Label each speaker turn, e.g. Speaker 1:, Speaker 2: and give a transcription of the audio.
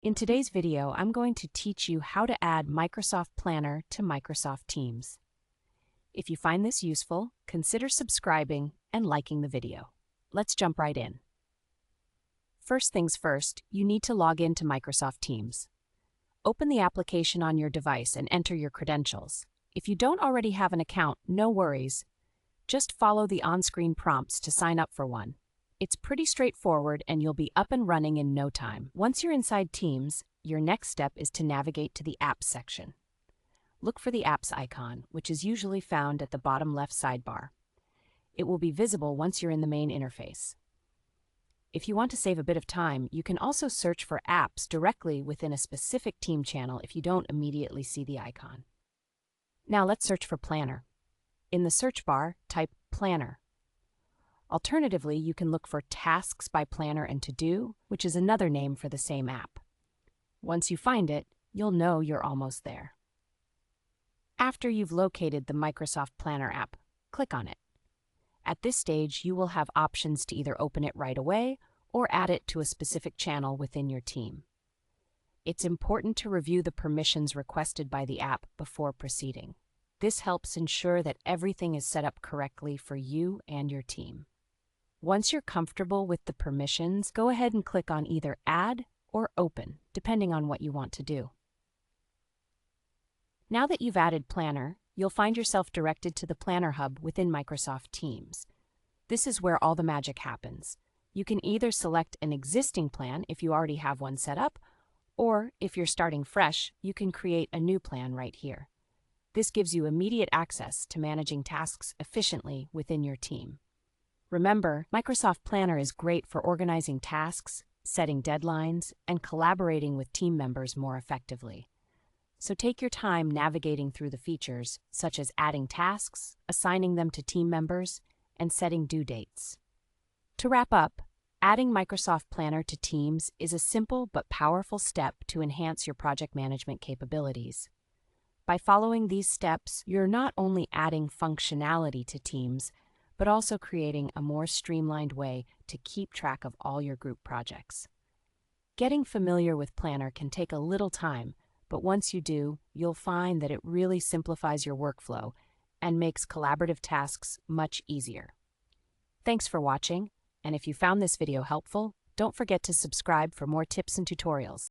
Speaker 1: In today's video, I'm going to teach you how to add Microsoft Planner to Microsoft Teams. If you find this useful, consider subscribing and liking the video. Let's jump right in. First things first, you need to log in to Microsoft Teams. Open the application on your device and enter your credentials. If you don't already have an account, no worries. Just follow the on-screen prompts to sign up for one. It's pretty straightforward and you'll be up and running in no time. Once you're inside Teams, your next step is to navigate to the Apps section. Look for the Apps icon, which is usually found at the bottom left sidebar. It will be visible once you're in the main interface. If you want to save a bit of time, you can also search for apps directly within a specific team channel if you don't immediately see the icon. Now let's search for Planner. In the search bar, type Planner. Alternatively, you can look for Tasks by Planner and To Do, which is another name for the same app. Once you find it, you'll know you're almost there. After you've located the Microsoft Planner app, click on it. At this stage, you will have options to either open it right away or add it to a specific channel within your team. It's important to review the permissions requested by the app before proceeding. This helps ensure that everything is set up correctly for you and your team. Once you're comfortable with the permissions, go ahead and click on either Add or Open, depending on what you want to do. Now that you've added Planner, you'll find yourself directed to the Planner Hub within Microsoft Teams. This is where all the magic happens. You can either select an existing plan if you already have one set up, or if you're starting fresh, you can create a new plan right here. This gives you immediate access to managing tasks efficiently within your team. Remember, Microsoft Planner is great for organizing tasks, setting deadlines, and collaborating with team members more effectively. So take your time navigating through the features, such as adding tasks, assigning them to team members, and setting due dates. To wrap up, adding Microsoft Planner to Teams is a simple but powerful step to enhance your project management capabilities. By following these steps, you're not only adding functionality to Teams, but also creating a more streamlined way to keep track of all your group projects. Getting familiar with Planner can take a little time, but once you do, you'll find that it really simplifies your workflow and makes collaborative tasks much easier. Thanks for watching, and if you found this video helpful, don't forget to subscribe for more tips and tutorials.